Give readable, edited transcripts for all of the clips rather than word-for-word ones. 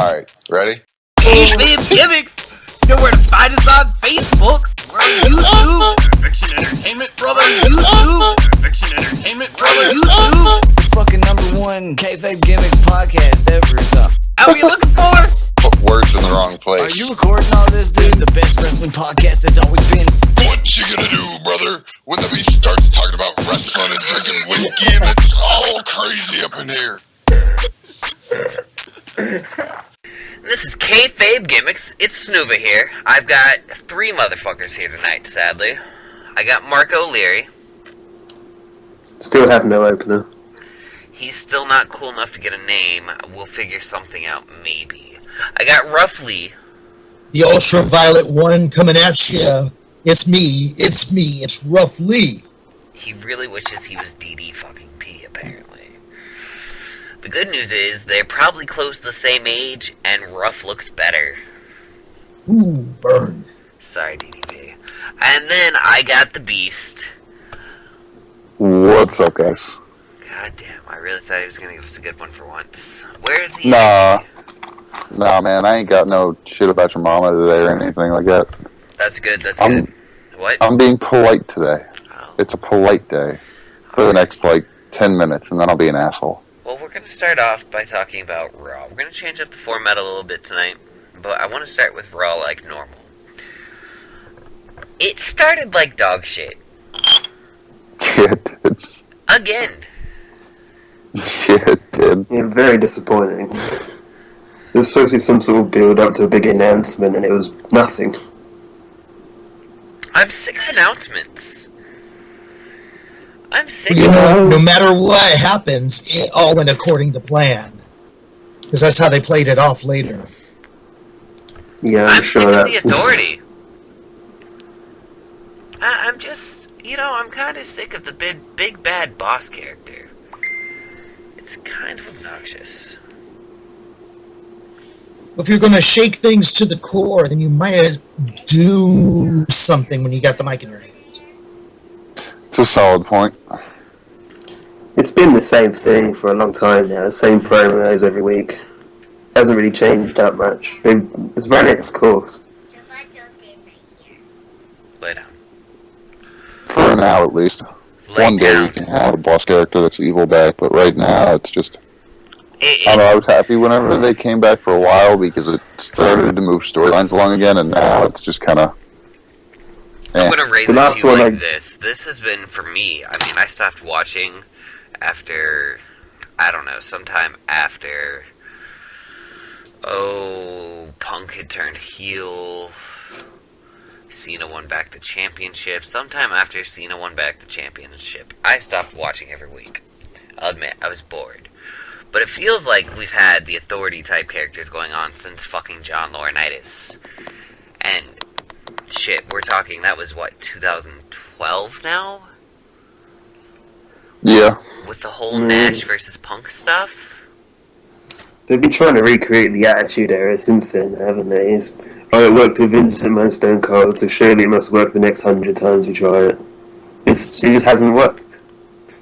Alright, ready? Kayfabe Gimmicks! You know where to find us on Facebook. We're on YouTube. Fiction Entertainment, brother. YouTube. Fiction Entertainment, brother. YouTube. Fucking #1 Kayfabe Gimmicks podcast ever. So. How are you looking for? Put words in the wrong place. Are you recording all this, dude? The best wrestling podcast that's always been. What you gonna do, brother, when the beast starts talking about wrestling and drinking whiskey and it's all crazy up in here? This is Kayfabe Gimmicks. It's Snuva here. I've got 3 motherfuckers here tonight, sadly. I got Mark O'Leary. Still have no opener. He's still not cool enough to get a name. We'll figure something out, maybe. I got Roughly. The ultraviolet one coming at you. It's me, it's Roughly. He really wishes he was DD fucking P, apparently. The good news is, they're probably close to the same age, and Rough looks better. Ooh, burn. Sorry, DDP. And then I got the Beast. What's up, guys? God damn, I really thought he was gonna give us a good one for once. Where's the Nah, man, I ain't got no shit about your mama today or anything like that. That's good, that's good. What? I'm being polite today. Oh. It's a polite day for the next, 10 minutes, and then I'll be an asshole. Well, we're going to start off by talking about Raw. We're going to change up the format a little bit tonight, but I want to start with Raw like normal. It started like dog shit. Yeah, it did. Again. Yeah, it did. Yeah, very disappointing. There's supposed to be some sort of build up to a big announcement, and it was nothing. I'm sick of announcements. I'm sick You of know, no matter what happens, it all went according to plan. Because that's how they played it off later. Yeah, I'm sure sick of that's... the authority. I'm just, I'm kind of sick of the big bad boss character. It's kind of obnoxious. If you're going to shake things to the core, then you might as do something when you got the mic in your hand. It's a solid point. It's been the same thing for a long time now, the same promos every week. Hasn't really changed that much. It's run its course. Lay down. For now, at least. One day down. you can have a boss character that's evil back, but right now it's just... I don't know, I was happy whenever they came back for a while because it started to move storylines along again, and now it's just kind of... I'm going to raise The it last to you one, like I- this. This has been, for me, I stopped watching after, sometime after, Punk had turned heel, Cena won back the championship. Sometime after Cena won back the championship, I stopped watching every week. I'll admit, I was bored. But it feels like we've had the authority-type characters going on since fucking John Laurinaitis. And... shit, we're talking, that was 2012 now? Yeah. With the whole Nash versus Punk stuff? They've been trying to recreate the Attitude Era since then, haven't they? It worked with Vince McMahon and Stone Cold, so surely it must work the next 100 times we try it. It just hasn't worked.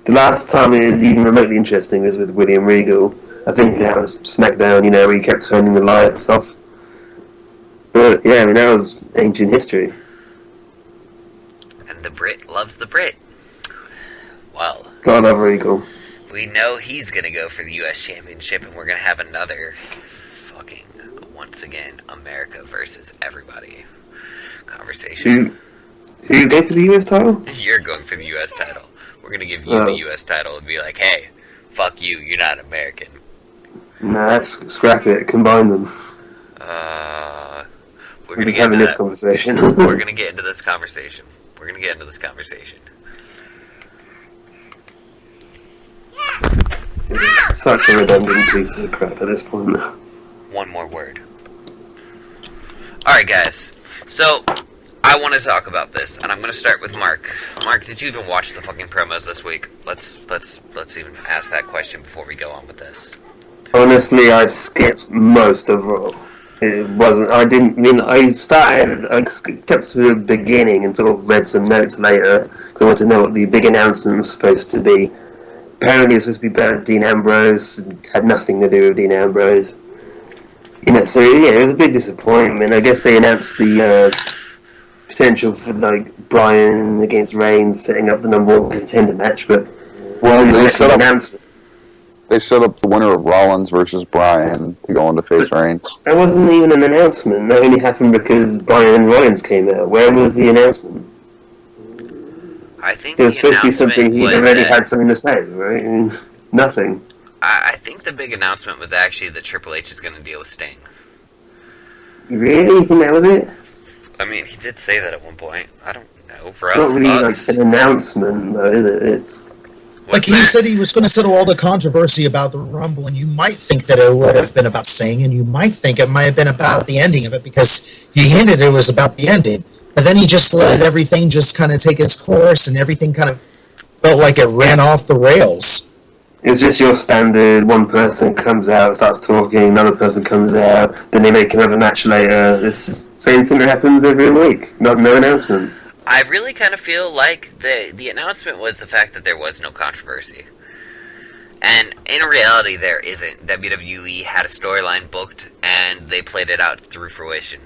The last time it was even remotely interesting was with William Regal. I think that was SmackDown, where he kept turning the lights off. But yeah, that was ancient history. And the Brit loves the Brit. Well, God love Regal. we know he's gonna go for the US Championship, and we're gonna have another fucking, once again, America versus everybody conversation. Who's going for the US title? You're going for the US title. We're gonna give you the US title and be like, hey, fuck you, you're not American. Nah, scrap it. Combine them. We're We're gonna just get having into this that. conversation. We're gonna get into this conversation. Such a redundant piece of crap at this point. One more word. Alright, guys. So, I want to talk about this, and I'm going to start with Mark. Mark, did you even watch the fucking promos this week? Let's even ask that question before we go on with this. Honestly, I skipped most of Raw. It wasn't. I kept to the beginning and sort of read some notes later because I wanted to know what the big announcement was supposed to be. Apparently, it was supposed to be about Dean Ambrose. It had nothing to do with Dean Ambrose. So yeah, it was a big disappointment. I guess they announced the potential for like Bryan against Reigns setting up the number 1 contender match, but Well, announcement. They set up the winner of Rollins versus Bryan to go on to face Reigns. That wasn't even an announcement. That only happened because Bryan and Rollins came out. Where was the announcement? I think it was supposed to be something he already had something to say, right? Nothing. I think the big announcement was actually that Triple H is going to deal with Sting. Really? You think that was it? I mean, he did say that at one point. I don't know. It's not really like an announcement, though, is it? It's like he said he was going to settle all the controversy about the Rumble, and you might think that it would have been about Sting, and you might think it might have been about the ending of it, because he hinted it was about the ending. But then he just let everything just kind of take its course, and everything kind of felt like it ran off the rails. It's just your standard, one person comes out, starts talking, another person comes out, then they make another match later. It's the same thing that happens every week. No announcement. I really kind of feel like the announcement was the fact that there was no controversy. And in reality, there isn't. WWE had a storyline booked, and they played it out through fruition.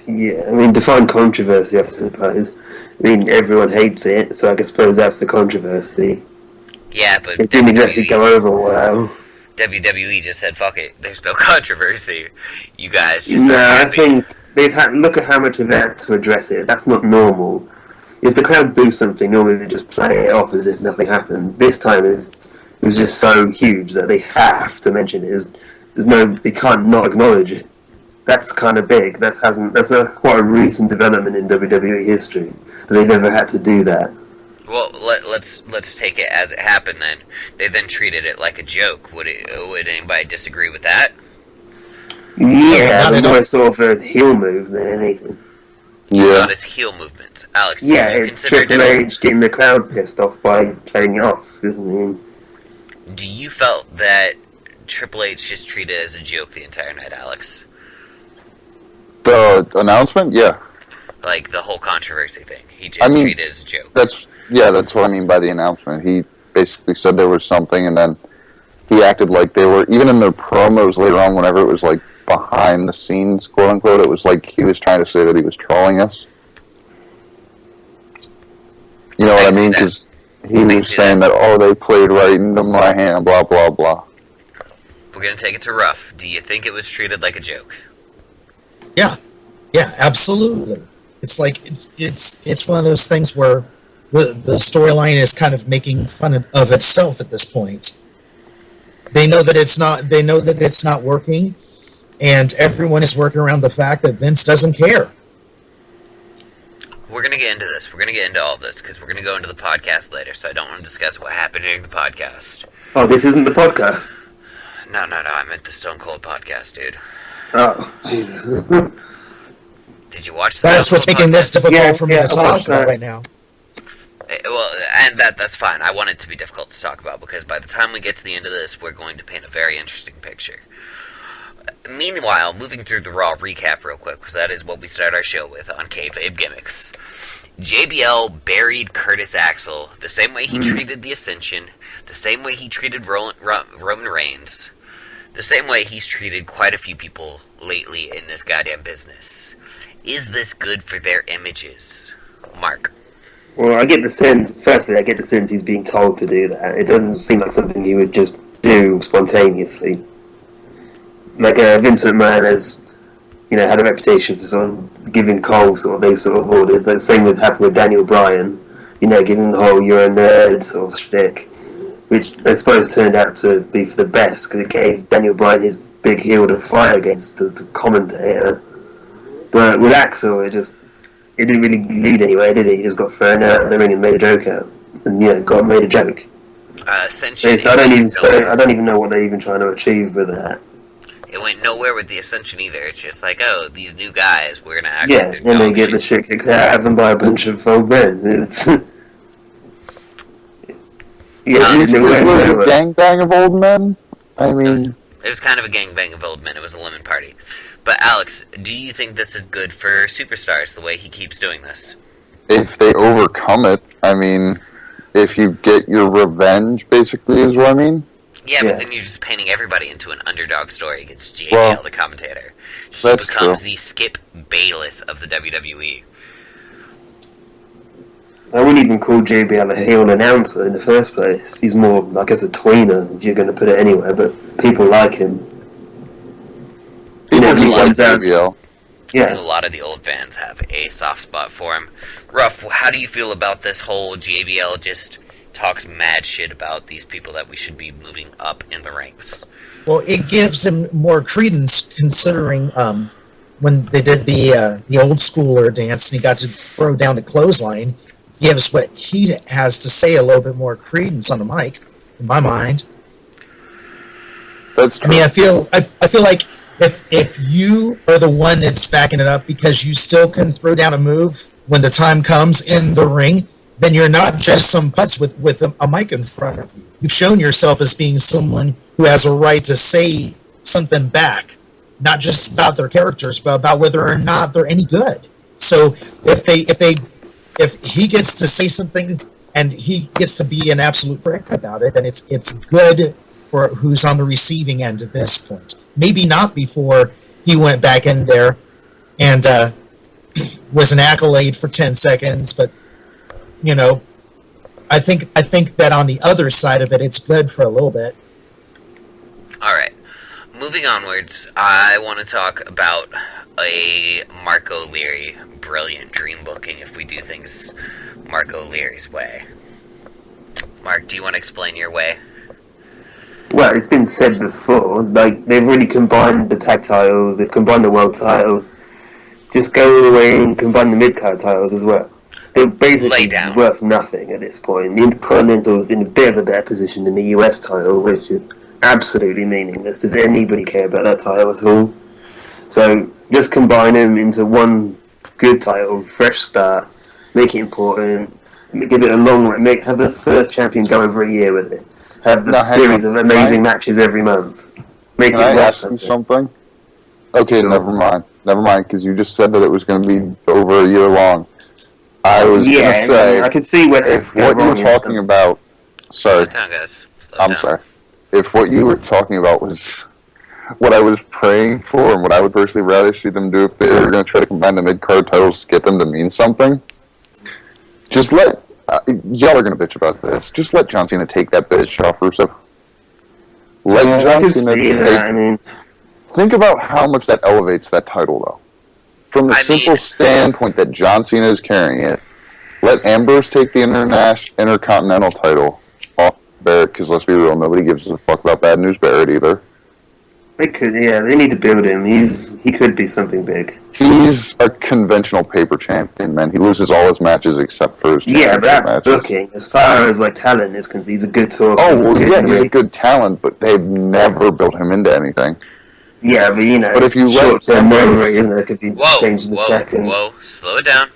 Yeah, I mean, define controversy, I suppose. I mean, everyone hates it, so I suppose that's the controversy. Yeah, but it didn't exactly go over well. WWE just said, fuck it, there's no controversy. You guys just... No, I think they've had... Look at how much they've had to address it. That's not normal. If the crowd boos something, normally they just play it off as if nothing happened. This time it was just so huge that they have to mention it. They can't not acknowledge it. That's kind of big. That's quite a recent development in WWE history that they've never had to do that. Well, let's take it as it happened then. They then treated it like a joke. Would anybody disagree with that? Yeah, I mean, more sort of a heel move than anything. Yeah. Not as heel movement. Alex, yeah, it's Triple H getting the crowd pissed off by playing it off, isn't it? Do you felt that Triple H just treated it as a joke the entire night, Alex? The announcement? Yeah. Like the whole controversy thing. He just treated it as a joke. That's what I mean by the announcement. He basically said there was something, and then he acted like they were, even in their promos later on, whenever it was like behind the scenes, quote unquote, it was like he was trying to say that he was trolling us. You know what I mean? Because he was saying that, they played right into my hand, blah, blah, blah. We're going to take it to rough. Do you think it was treated like a joke? Yeah, absolutely. It's like it's one of those things where the storyline is kind of making fun of itself at this point. They know that it's not working, and everyone is working around the fact that Vince doesn't care. We're going to get into this. We're going to get into all of this because we're going to go into the podcast later, so I don't want to discuss what happened during the podcast. Oh, this isn't the podcast? No, I meant the Stone Cold podcast, dude. Oh, Jesus. Did you watch that? That's what's making this difficult for me to talk about right now. Well, and that's fine. I want it to be difficult to talk about because by the time we get to the end of this, we're going to paint a very interesting picture. Meanwhile, moving through the Raw recap real quick, because that is what we start our show with on Kayfabe Gimmicks. JBL buried Curtis Axel the same way he treated the Ascension, the same way he treated Roman Reigns, the same way he's treated quite a few people lately in this goddamn business. Is this good for their images? Mark. Well, I get the sense he's being told to do that. It doesn't seem like something he would just do spontaneously. Like Vince McMahon has, had a reputation for sort of giving Cole those sort of orders. The same would happen with Daniel Bryan, giving the whole "you're a nerd" sort of shtick, which I suppose turned out to be for the best because it gave Daniel Bryan his big heel to fight against as the commentator. But with Axel, it didn't really lead anywhere, did it? He just got thrown out of the ring and made a joke out, and made a joke. Ascension. I don't even know what they're even trying to achieve with that. It went nowhere with the Ascension either. It's just like, these new guys, we're gonna act like they're and they get the shit kicked out of them by a bunch of old men. It's was a gangbang of old men? I mean... It was kind of a gangbang of old men. It was a lemon party. But Alex, do you think this is good for superstars, the way he keeps doing this? If they overcome it, I mean, if you get your revenge, basically, is what I mean. Yeah, Yeah. but then you're just painting everybody into an underdog story against JBL, Well, the commentator. He that's becomes true. the Skip Bayless of the WWE. I wouldn't even call JBL a heel announcer in the first place. He's more, I guess, a tweener, if you're going to put it anywhere, but people like him. People he do like comes out, JBL. And a yeah. lot of the old fans have a soft spot for him. Ruff, how do you feel about this whole JBL just talks mad shit about these people that we should be moving up in the ranks? Well, it gives him more credence considering when they did the old schooler dance and he got to throw down the clothesline. Gives what he has to say a little bit more credence on the mic, in my mind. That's I true. mean, I feel like if you are the one that's backing it up because you still can throw down a move when the time comes in the ring, then you're not just some putz with a mic in front of you. You've shown yourself as being someone who has a right to say something back, not just about their characters, but about whether or not they're any good. So if he gets to say something and he gets to be an absolute prick about it, then it's good for who's on the receiving end at this point. Maybe not before he went back in there and was an accolade for 10 seconds, but you know, I think that on the other side of it, it's good for a little bit. Alright, moving onwards, I want to talk about a Marco Leary brilliant dream booking if we do things Marco Leary's way. Mark, do you want to explain your way? Well, it's been said before, like, they've really combined the tag titles, they've combined the world titles. Just go away and combine the mid-card titles as well. They're Lay basically down. worth nothing at this point. The Intercontinental is in a bit of a better position than the US title, which is absolutely meaningless. Does anybody care about that title at all? So just combine them into one good title, fresh start, make it important, give it a long run, have the first champion go over a year with it. Have the Now, hang series on. of amazing matches every month. Make Can it I worth ask you something. something? Okay, never mind, because you just said that it was going to be over a year long. I was going Yeah, to say, I can see where if go what you were wrong in talking some- about, Slow sorry, down, guys. Slow I'm down. sorry. If what you were talking about was what I was praying for and what I would personally rather see them do if they were going to try to combine the mid-card titles to get them to mean something, just let, y'all are going to bitch about this, just let John Cena take that bitch off Rusev. Let I John can Cena see that. I mean, think about how much that elevates that title, though. From the I simple mean- standpoint that John Cena is carrying it, let Ambrose take the Intercontinental title off Barrett, because let's be real, nobody gives a fuck about Bad News Barrett either. they could. Yeah, they need to build him. He could be something big. He's a conventional paper champion, man. He loses all his matches except for his Yeah, championship but that's matches. booking. As far as like talent is concerned, he's a good talker. Oh, well, good yeah, in the he's a ring. good talent, but they've never built him into anything. Yeah, but you know, But if you let short-term Ambrose- memory, isn't it? It could be changed in a second. Slow it down.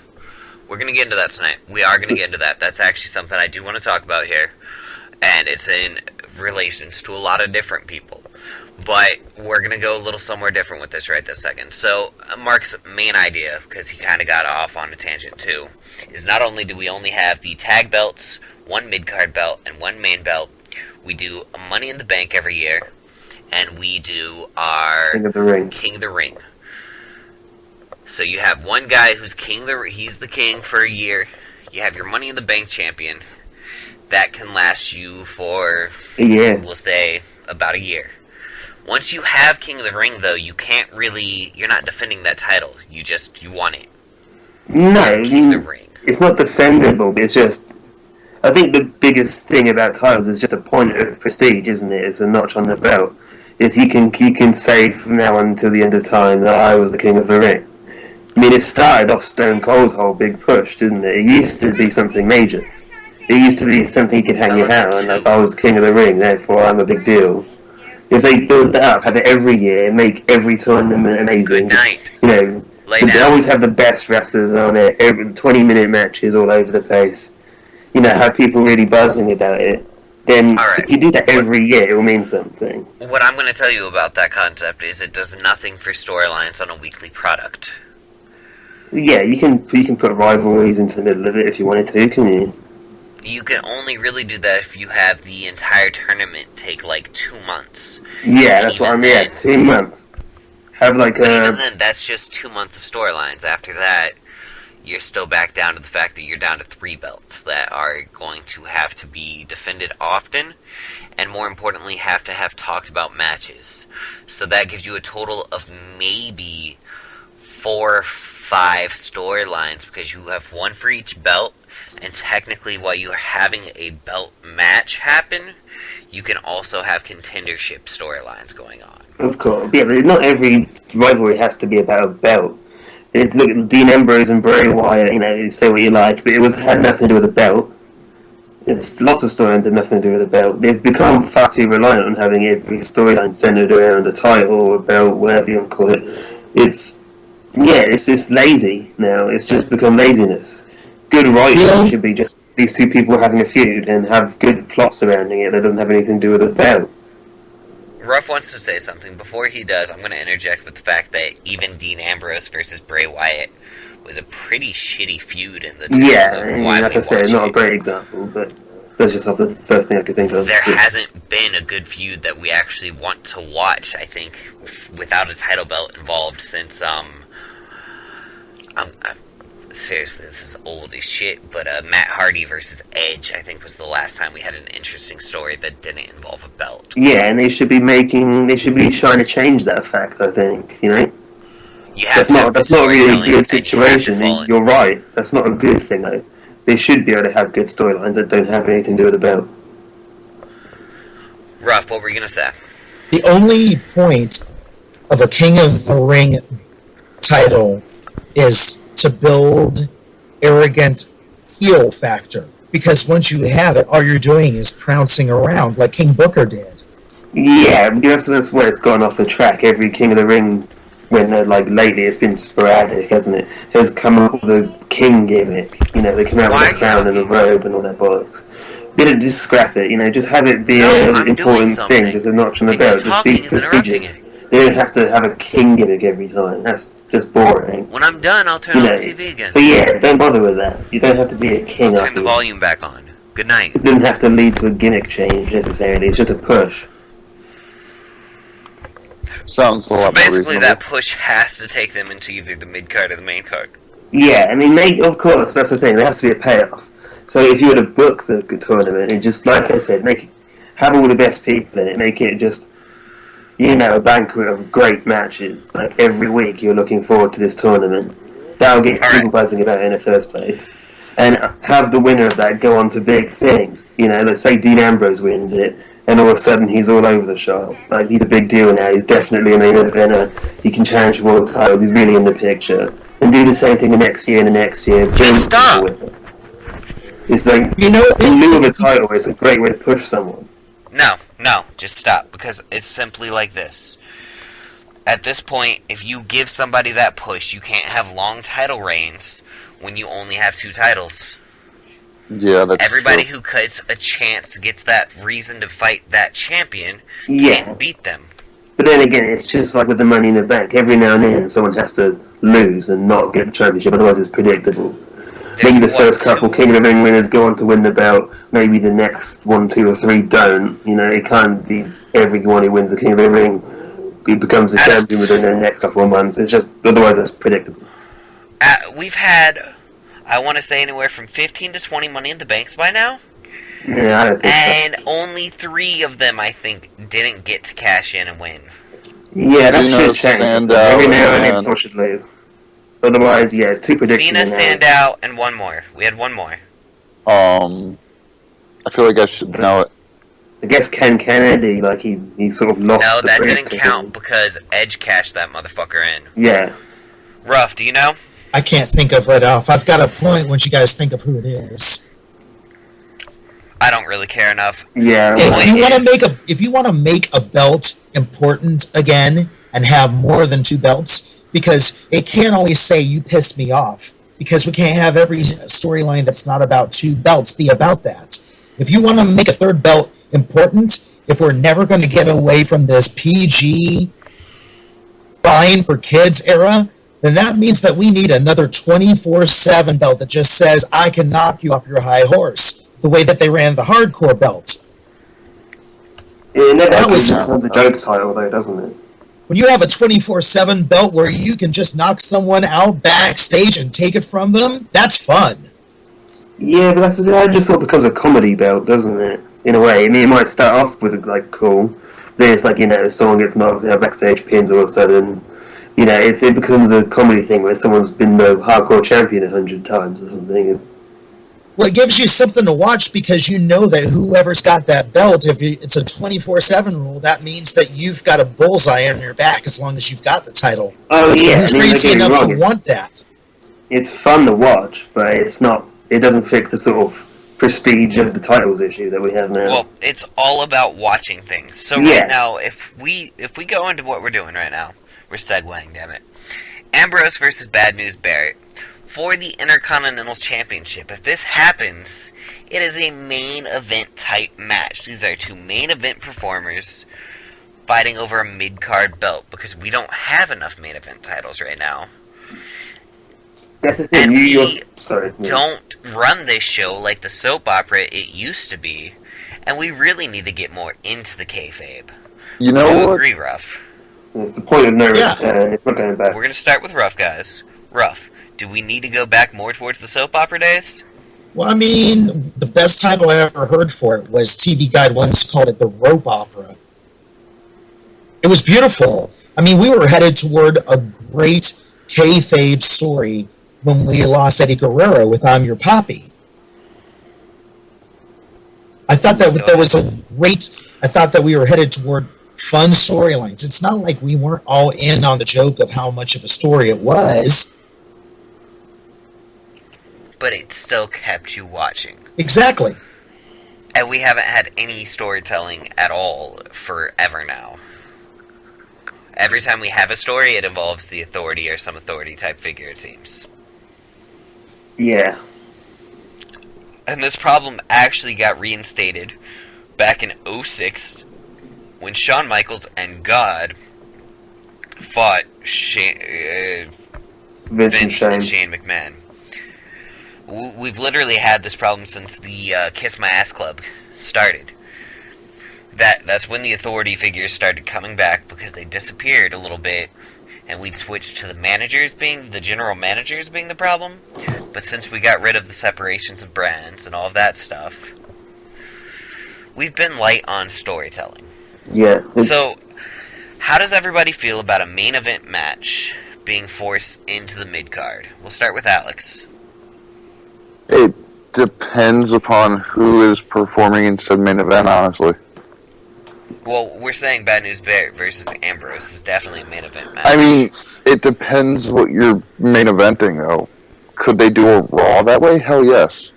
We're going to get into that tonight. We are going to get into that. That's actually something I do want to talk about here. And it's in relations to a lot of different people. But we're going to go a little somewhere different with this right this second. So, Mark's main idea, because he kind of got off on a tangent too, is not only do we only have the tag belts, one mid-card belt, and one main belt, we do a Money in the Bank every year, and we do our King of the Ring. King of the Ring. So you have one guy who's he's the king for a year. You have your Money in the Bank champion. That can last you for, Yeah. we'll say, about a year. Once you have King of the Ring, though, you're not defending that title. You want it. No, I King of the mean, Ring. it's not defendable, but it's just... I think the biggest thing about titles is just a point of prestige, isn't it? It's a notch on the belt. Is he can say from now on until the end of time that I was the King of the Ring. I mean, it started off Stone Cold's whole big push, didn't it? It used to be something major. It used to be something you could hang your hat on, like, I was King of the Ring, therefore I'm a big deal. If they build that up, have it every year, make every tournament amazing. Good night. You know, Lay they down. always have the best wrestlers on it, every 20-minute matches all over the place. You know, have people really buzzing about it. Then, All right. if you do that every year, it will mean something. What I'm going to tell you about that concept is it does nothing for storylines on a weekly product. Yeah, you can put rivalries into the middle of it if you wanted to, can you? You can only really do that if you have the entire tournament take like 2 months. Yeah, that's what I mean. Yeah, 2 months. Have like But even a then, that's just 2 months of storylines. After that, you're still back down to the fact that you're down to 3 belts that are going to have to be defended often, and more importantly, have to have talked about matches. So that gives you a total of maybe 4 or 5 storylines, because you have one for each belt, and technically while you are having a belt match happen, you can also have contendership storylines going on. Of course, yeah, but not every rivalry has to be about a belt. It's, look at Dean Ambrose and Bray Wyatt. You know, say what you like, but had nothing to do with a belt. It's lots of storylines have nothing to do with a belt. They've become far too reliant on having every storyline centered around a title or a belt, whatever you want to call it. It's just lazy now. It's just become laziness. Good writing should be just these two people having a feud and have good plot surrounding it that doesn't have anything to do with a belt. Ruff wants to say something. Before he does, I'm going to interject with the fact that even Dean Ambrose versus Bray Wyatt was a pretty shitty feud in the terms Yeah, of I mean, why like we I said, watch not a it. great example, but that's just the first thing I could think of. There hasn't been a good feud that we actually want to watch, I think, without a title belt involved since, seriously, this is old as shit, but Matt Hardy versus Edge, I think, was the last time we had an interesting story that didn't involve a belt. Yeah, and they should be trying to change that fact, I think, you know? That's not really a good situation. You're right. That's not a good thing, though. They should be able to have good storylines that don't have anything to do with the belt. Ruff, what were you going to say? The only point of a King of the Ring title is to build arrogant heel factor. Because once you have it, all you're doing is trouncing around like King Booker did. Yeah, that's where it's gone off the track. Every King of the Ring, when lately it's been sporadic, hasn't it? Has come up with a king gimmick. You know, they come out with a crown and a robe and all that bollocks. Didn't just scrap it, you know, just have it be an important thing, just a notch on the belt, just be prestigious. They don't have to have a king gimmick every time. That's just boring. When I'm done, I'll turn on the TV again. So yeah, don't bother with that. You don't have to be a king. Turn the volume back on. Good night. It doesn't have to lead to a gimmick change necessarily. It's just a push. Sounds a lot more Basically, reasonable. that push has to take them into either the mid card or the main card. Yeah, I mean, of course, that's the thing. There has to be a payoff. So if you were to book the tournament and just, like I said, have all the best people in it, make it just, you know, a banquet of great matches. Like every week, you're looking forward to this tournament. That'll get people buzzing about it in the first place. And have the winner of that go on to big things. You know, let's say Dean Ambrose wins it, and all of a sudden he's all over the show. Like, he's a big deal now. He's definitely a main eventer. He can challenge for world titles. He's really in the picture. And do the same thing the next year and the next year. Just stop. With it. It's like, You know, in lieu of a title, it's a great way to push someone. No, just stop, because it's simply like this. At this point, if you give somebody that push, you can't have long title reigns when you only have 2 titles. Yeah, that's Everybody true. who gets a chance, gets that reason to fight that champion, Yeah. can't beat them. But then again, it's just like with the Money in the Bank. Every now and then, someone has to lose and not get the championship, otherwise it's predictable. Maybe the first couple King of the Ring winners go on to win the belt. Maybe the next 1, 2, or 3 don't. You know, it can't be everyone who wins the King of the Ring he becomes the champion within the next couple of months. It's just, otherwise that's predictable. We've had, I want to say, anywhere from 15 to 20 Money in the Banks by now. Yeah, I don't think And only 3 of them, I think, didn't get to cash in and win. Yeah, that Cena, should change. Sandow, Every now and then and- someone should lose. Otherwise, yeah, it's too predictable Cena, now. Sandow, and one more. We had one more. I feel like I should know it. I guess Ken Kennedy, like, he sort of lost No, the that British didn't count because Edge cashed that motherfucker in. Yeah. Ruff, do you know? I can't think of right off. I've got a point once you guys think of who it is. I don't really care enough. Yeah. If you want to make a belt important again and have more than 2 belts, because it can't always say you pissed me off, because we can't have every storyline that's not about 2 belts be about that. If you want to make a 3rd belt important, if we're never going to get away from this PG fine for kids era, then that means that we need another 24/7 belt that just says I can knock you off your high horse. the way that they ran the hardcore belt. It never That was- becomes a joke title, though, doesn't it? When you have a 24/7 belt where you can just knock someone out backstage and take it from them, that's fun. Yeah, but that just sort of becomes a comedy belt, doesn't it? In a way, I mean, it might start off with like cool, then it's like someone gets knocked out backstage, pins all of a sudden. It becomes a comedy thing where someone's been the hardcore champion 100 times or something. Well, it gives you something to watch because you know that whoever's got that belt, if it's a 24/7 rule, that means that you've got a bullseye on your back as long as you've got the title. Oh, So yeah. who's I mean, crazy don't get me enough to wrong, want that? It's fun to watch, but it's not. It doesn't fix the sort of prestige of the titles issue that we have now. Well, it's all about watching things. So Yeah. right now, if we go into what we're doing right now, we're segueing, damn it. Ambrose versus Bad News Barrett for the Intercontinental Championship. If this happens, it is a main event type match. These are two main event performers fighting over a mid-card belt because we don't have enough main event titles right now. That's the thing. And Sorry. Yeah. don't run this show like the soap opera it used to be, and we really need to get more into the kayfabe. You Do know you what? agree, Ruff? It's the point of no Yeah. return. It's not going back. We're going to start with Ruff, guys. Ruff, do we need to go back more towards the soap opera days? Well, I mean, the best title I ever heard for it was TV Guide once called it the rope opera. It was beautiful. I mean, we were headed toward a great kayfabe story when we lost Eddie Guerrero with I'm Your Poppy. I thought that was a great. I thought that we were headed toward fun storylines. It's not like we weren't all in on the joke of how much of a story it was. But it still kept you watching. Exactly. And we haven't had any storytelling at all forever now. Every time we have a story, it involves the Authority or some Authority type figure, it seems. Yeah. And this problem actually got reinstated back in 2006 when Shawn Michaels and God fought Vince Vince and Shane McMahon. We've literally had this problem since the Kiss My Ass Club started. That's when the Authority figures started coming back because they disappeared a little bit, and we'd switched to the general managers being the problem. But since we got rid of the separations of brands and all of that stuff, we've been light on storytelling. Yeah. So, how does everybody feel about a main event match being forced into the mid-card? We'll start with Alex. It depends upon who is performing in said main event, honestly. Well, we're saying Bad News Barrett versus Ambrose is definitely a main event match. I mean, it depends what you're main eventing, though. Could they do a Raw that way? Hell yes.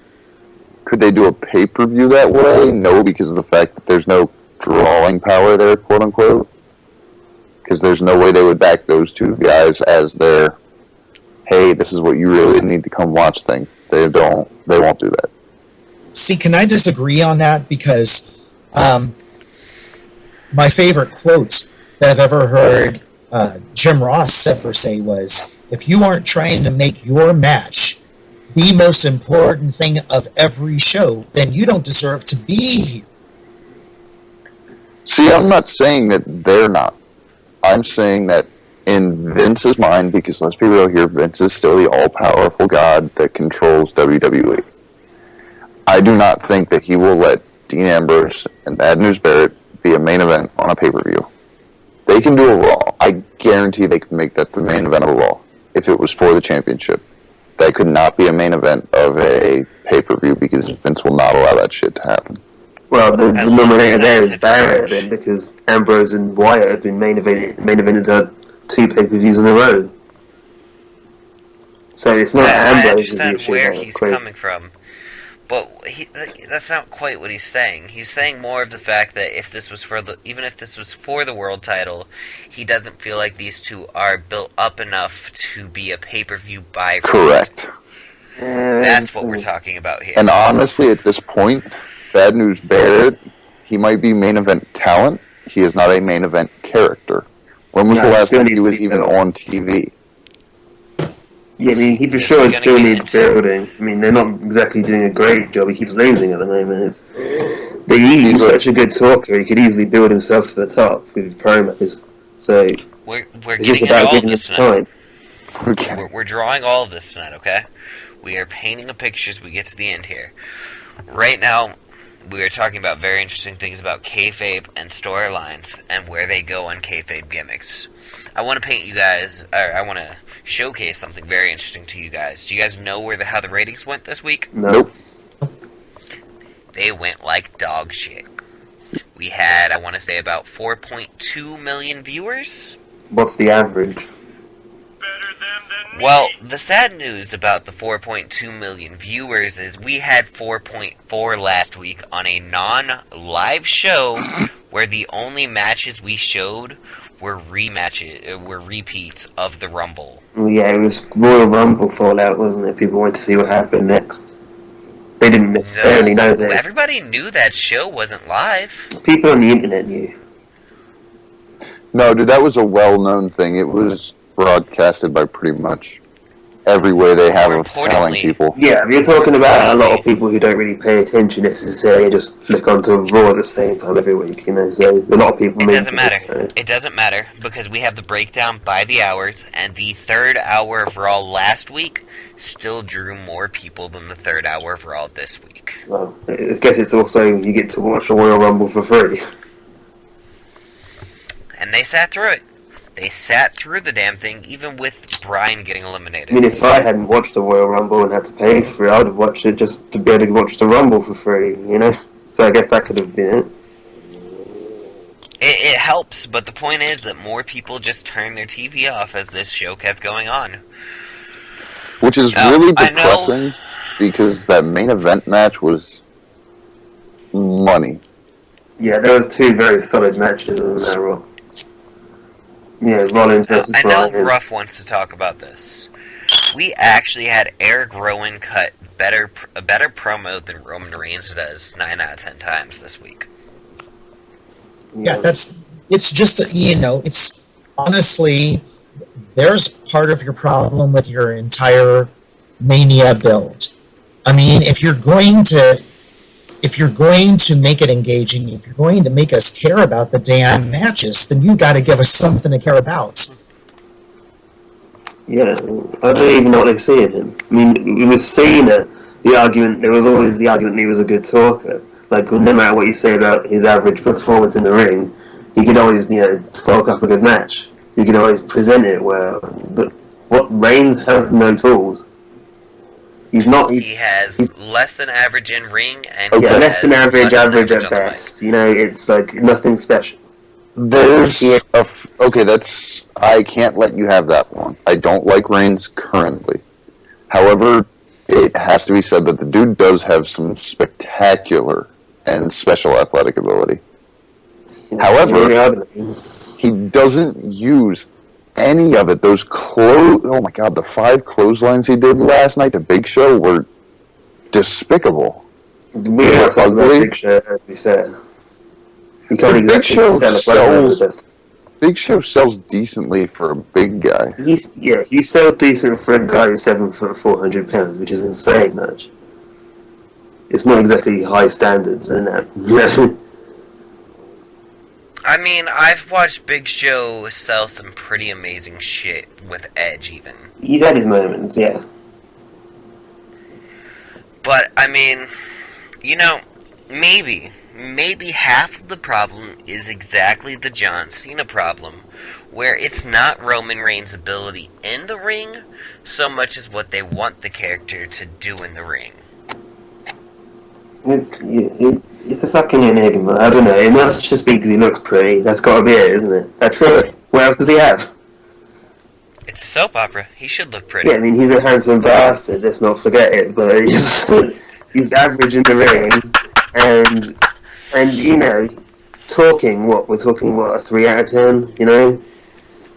Could they do a pay-per-view that way? No, because of the fact that there's no drawing power there, quote-unquote. Because there's no way they would back those two guys as their, hey, this is what you really need to come watch thing. They won't do that. See, can I disagree on that? Because my favorite quote that I've ever heard Jim Ross ever say was, if you aren't trying to make your match the most important thing of every show, then you don't deserve to be here. See, I'm not saying that they're not. I'm saying that in Vince's mind, because let's be real here, Vince is still the all-powerful god that controls WWE. I do not think that he will let Dean Ambrose and Bad News Barrett be a main event on a pay-per-view. They can do a Raw. I guarantee they can make that the main event of a Raw if it was for the championship. That could not be a main event of a pay-per-view because Vince will not allow that shit to happen. Well, the nominator there is Barrett, then, because Ambrose and Wyatt have been main evented 2 pay-per-views in a row. So it's not I Ambrose's understand issue. where now, he's clearly. coming from, but that's not quite what he's saying. He's saying more of the fact that even if this was for the world title, he doesn't feel like these two are built up enough to be a pay-per-view buy. Correct. That's what we're talking about here. And honestly, at this point, Bad News Barrett, he might be main event talent. He is not a main event character. When was No, the last still time he needs to was be even built. on TV? Yeah, I mean, he for This sure is gonna still get needs into- building. I mean, they're not exactly doing a great job. He keeps losing at the moment. He's such a good talker. He could easily build himself to the top with promos. So We're it's just getting into about all of giving him this tonight. time. Okay. We're drawing all of this tonight, okay? We are painting a picture as we get to the end here. Right now, we are talking about very interesting things about kayfabe and storylines and where they go on kayfabe gimmicks. I want to paint you guys, or I want to showcase something very interesting to you guys. Do you guys know how the ratings went this week? No. Nope. They went like dog shit. We had, I want to say, about 4.2 million viewers. What's the average? Well, the sad news about the 4.2 million viewers is we had 4.4 last week on a non-live show where the only matches we showed were repeats of the Rumble. Well, yeah, it was Royal Rumble Fallout, wasn't it? People wanted to see what happened next. They didn't necessarily know that. Everybody knew that show wasn't live. People on the internet knew. No, dude, that was a well-known thing. It was broadcasted by pretty much every way they have More of telling importantly- people. Yeah, you're talking about a lot of people who don't really pay attention necessarily, just flick onto Raw at the same time every week, you know, so a lot of people... It doesn't matter. It doesn't matter because we have the breakdown by the hours, and the third hour of Raw last week still drew more people than the third hour of Raw this week. So, I guess it's also, you get to watch the Royal Rumble for free. And they sat through it. They sat through the damn thing, even with Bryan getting I eliminated. mean, if I hadn't watched the Royal Rumble and had to pay for it, I would have watched it just to be able to watch the Rumble for free, you know? So I guess that could have been it. It helps, but the point is that more people just turned their TV off as this show kept going on. Which is Now, really I know- depressing because that main event match was money. Yeah, there was two very solid matches on that Raw. Yeah, Rollins versus I know Bryan. Ruff wants to talk about this. We actually had Eric Rowan cut a better promo than Roman Reigns does 9 out of 10 times this week. Yeah, it's just, you know, it's honestly, there's part of your problem with your entire Mania build. I mean, if you're going to make it engaging, if you're going to make us care about the damn matches, then you got to give us something to care about. Yeah, I don't even know what they see in him. I mean, it was Cena, there was always the argument that he was a good talker. Like, no matter what you say about his average performance in the ring, he could always, you know, talk up a good match. He could always present it well. But Reigns has no tools. He has less than average in ring, and yeah, less than average much at on the best. You know, it's like nothing special. There's I can't let you have that one. I don't like Reigns currently. However, it has to be said that the dude does have some spectacular and special athletic ability. However, he doesn't use any of it. Oh my god, the 5 clotheslines he did last night to Big Show were despicable. We're not talking about Big Show, to be fair. You can't Big Show sells. Big Show sells decently for a big guy. He sells decent for a guy who's 7 foot 400 pounds, which is insane much. It's not exactly high standards in that. I mean, I've watched Big Show sell some pretty amazing shit with Edge, even. He's had his moments, yeah. But, I mean, you know, maybe half of the problem is exactly the John Cena problem, where it's not Roman Reigns' ability in the ring so much as what they want the character to do in the ring. It's a fucking enigma. I don't know. It must just be because he looks pretty. That's got to be it, isn't it? That's it. What else does he have? It's a soap opera. He should look pretty. Yeah, I mean, he's a handsome bastard. Let's not forget it. But he's average in the ring, and you know, we're talking a 3 out of 10. You know,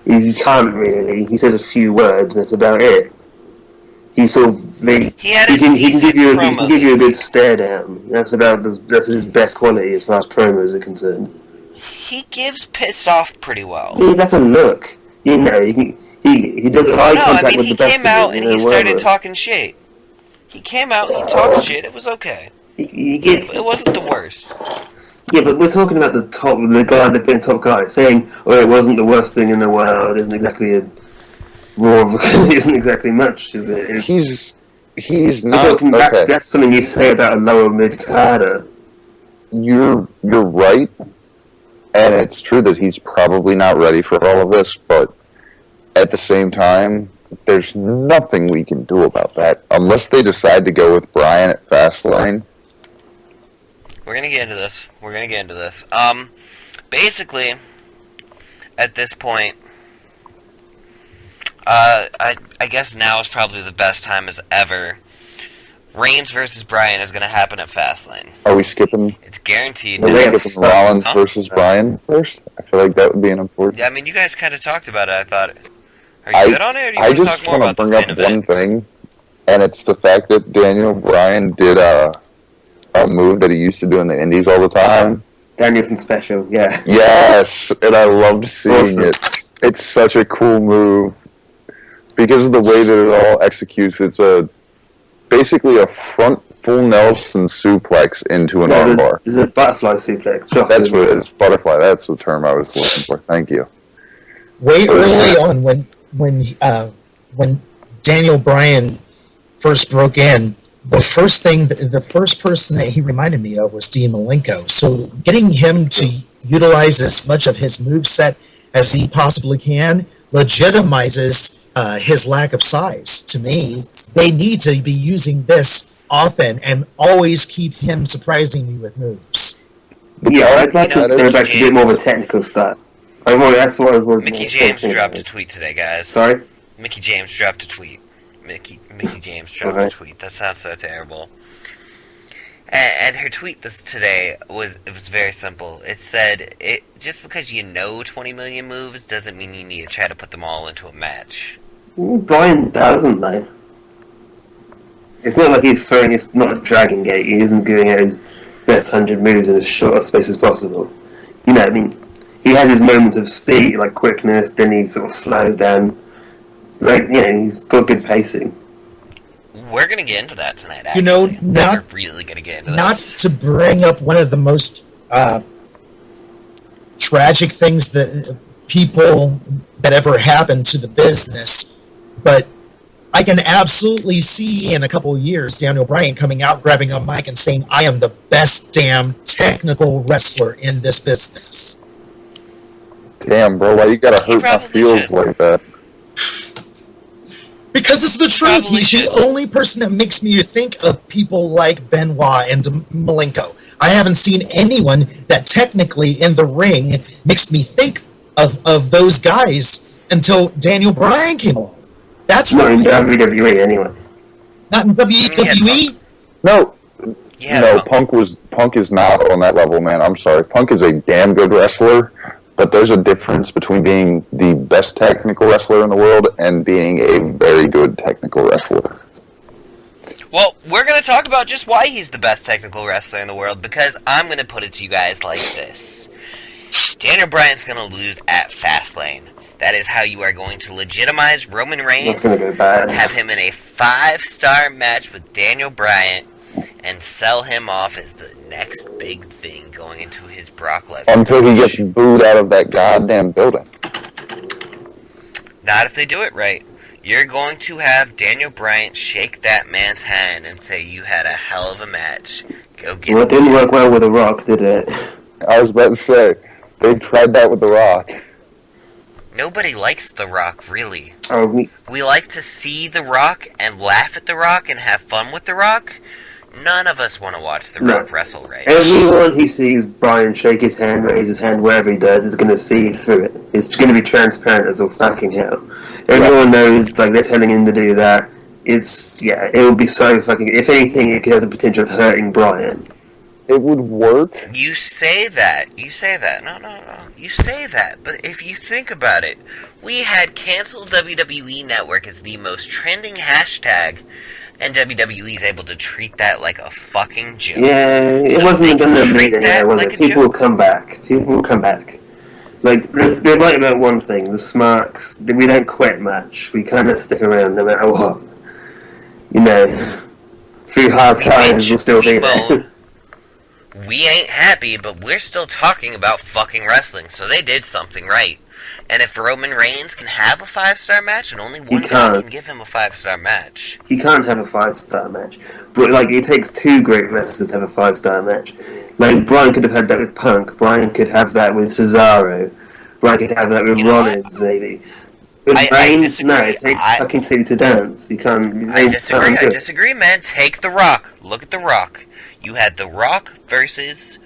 he can't really. He says a few words, and that's about it. He sort of he can give you a good stare down. That's his best quality as far as promos are concerned. He gives pissed off pretty well. He doesn't look. You know, He does eye No, I contact mean, with he the best came out of and them, he started whatever. talking shit. He came out and he talked shit. It was okay. It wasn't the worst. Yeah, but we're talking about the guy, the big top guy, saying, "Oh, it wasn't the worst thing in the world." Isn't exactly a raw. Isn't exactly much, is it? He's We're not talking. okay. That's something you say about a lower mid carder. You're right, and it's true that he's probably not ready for all of this, but at the same time, there's nothing we can do about that unless they decide to go with Brian at Fastlane. We're gonna get into this. Basically, at this point, I guess now is probably the best time as ever. Reigns versus Bryan is gonna happen at Fastlane. Are we skipping? It's guaranteed. Are we Yeah. skipping Rollins Huh? versus Brian first? I feel like that would be an important. Yeah, I mean, you guys kind of talked about it. I thought. Are you good on it, or do you I want to just talk more want to about bring this up main one event? thing, and it's the fact that Daniel Bryan did a move that he used to do in the Indies all the time. Danielson special, yeah. Yes, and I loved seeing Awesome. it. It's such a cool move because of the way that it all executes. It's basically a front full Nelson suplex into an armbar. There's a butterfly suplex. That's what it is. Butterfly. That's the term I was looking for. Thank you. Way early on, when Daniel Bryan first broke in, the first person that he reminded me of was Dean Malenko. So getting him to utilize as much of his moveset as he possibly can legitimizes his lack of size. To me, they need to be using this often and always keep him surprising me with moves. Yeah, I'd like to You know, go back to a bit more of a technical stuff. That's what I was looking Mickey at. James dropped a tweet today, guys. Sorry? Mickey James dropped a tweet. Mickey James dropped Okay. a tweet. That sounds so terrible. And her tweet today was very simple. It said, just because you know 20 million moves doesn't mean you need to try to put them all into a match. Brian doesn't, though. It's not like he's throwing, it's not a Dragon Gate. He isn't doing his best 100 moves in as short a space as possible. You know, I mean, he has his moments of speed, like quickness, then he sort of slows down. Like, you know, he's got good pacing. We're gonna get into that tonight. Actually. You know, not we're really gonna get into not this. to bring up one of the most tragic things that people that ever happened to the business, but I can absolutely see in a couple of years Daniel Bryan coming out, grabbing a mic and saying, "I am the best damn technical wrestler in this business." Damn, bro, why you gotta hurt my probably feels should. like that? Because it's the truth. Probably He's should. the only person that makes me think of people like Benoit and Malenko. I haven't seen anyone that technically in the ring makes me think of those guys until Daniel Bryan came along. That's Not in why. WWE, anyway. Not in WWE. No, Yeah, no, Punk. Punk is not on that level, man. I'm sorry. Punk is a damn good wrestler, but there's a difference between being the best technical wrestler in the world and being a very good technical wrestler. Well, we're going to talk about just why he's the best technical wrestler in the world, because I'm going to put it to you guys like this. Daniel Bryan's going to lose at Fastlane. That is how you are going to legitimize Roman Reigns, That's going to go bad. have him in a 5-star match with Daniel Bryan, and sell him off as the next big thing going into his Brock Lesnar. Until he gets booed out of that goddamn building. Not if they do it right. You're going to have Daniel Bryan shake that man's hand and say, "You had a hell of a match. Go get Well, it." it didn't work well with The Rock, did it? I was about to say, they tried that with The Rock. Nobody likes The Rock, really. Oh, We like to see The Rock and laugh at The Rock and have fun with The Rock. None of us want to watch The No. Rock wrestle, right? everyone who sees Brian shake his hand, raise his hand, wherever he does, is going to see through it. It's going to be transparent as all fucking hell. Everyone knows, like, they're telling him to do that. It will be so fucking... If anything, it has the potential of hurting Brian. It would work. You say that. No. You say that. But if you think about it, we had cancel WWE Network as the most trending hashtag, and WWE's able to treat that like a fucking joke. Yeah, it So wasn't they going to can be treat there, that was like it? a People will joke. come back. People will come back. Like, they're right about one thing: the Smarks. We don't quit match. We kind of stick around no matter what. You know, through hard times, we'll still be there. We ain't happy, but we're still talking about fucking wrestling, so they did something right. And if Roman Reigns can have a 5-star match, and only one guy can give him a 5-star match. He can't have a 5-star match. But, like, it takes 2 great wrestlers to have a 5-star match. Like, Bryan could have had that with Punk. Bryan could have that with Cesaro. Bryan could have that with Rollins, maybe. But Reigns, no, it takes fucking 2 to dance. You can't... I disagree, man. Take The Rock. Look at The Rock. You had The Rock versus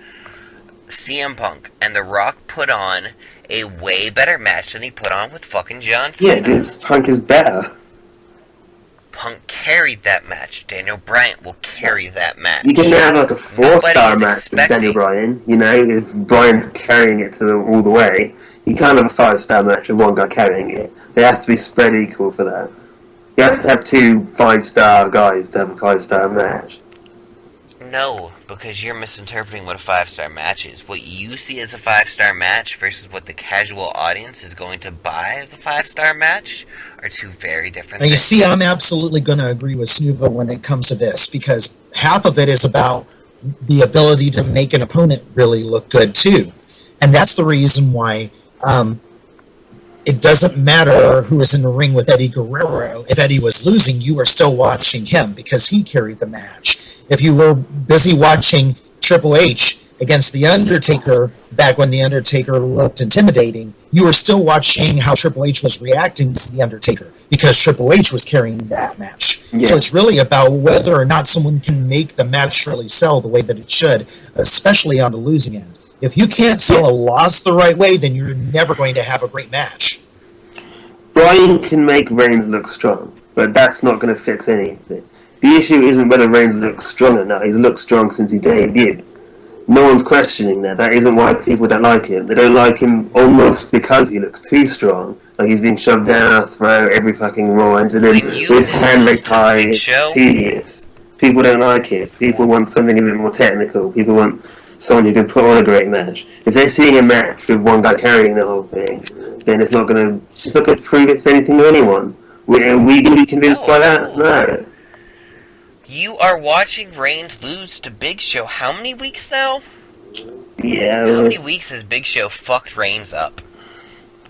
CM Punk, and The Rock put on a way better match than he put on with fucking John Cena. Yeah, because Punk is better. Punk carried that match. Daniel Bryan will carry that match. You can have like a 4-star match with Daniel Bryan. You know, if Bryan's carrying it all the way, you can't have a 5-star match with one guy carrying it. They have to be spread equal for that. You have to have 2 5-star guys to have a 5-star match. No, because you're misinterpreting what a 5-star match is. What you see as a 5-star match versus what the casual audience is going to buy as a 5-star match are 2 very different things. You see, I'm absolutely going to agree with Snuva when it comes to this, because half of it is about the ability to make an opponent really look good, too. And that's the reason why it doesn't matter who was in the ring with Eddie Guerrero. If Eddie was losing, you were still watching him because he carried the match. If you were busy watching Triple H against The Undertaker back when The Undertaker looked intimidating, you were still watching how Triple H was reacting to The Undertaker because Triple H was carrying that match. Yeah. So it's really about whether or not someone can make the match really sell the way that it should, especially on the losing end. If you can't sell a loss the right way, then you're never going to have a great match. Bryan can make Reigns look strong, but that's not going to fix anything. The issue isn't whether Reigns looks strong or not. He's looked strong since he debuted. No one's questioning that. That isn't why people don't like him. They don't like him almost because he looks too strong. Like he's being shoved down our throat every fucking Raw, and then with his hand raised high, it's tedious. People don't like it. People want something a bit more technical. People want someone who can put on a great match. If they're seeing a match with one guy carrying the whole thing, then it's not going to prove it's anything to anyone. Are we going to be convinced by that? No. You are watching Reigns lose to Big Show how many weeks now? Yeah. How many weeks has Big Show fucked Reigns up?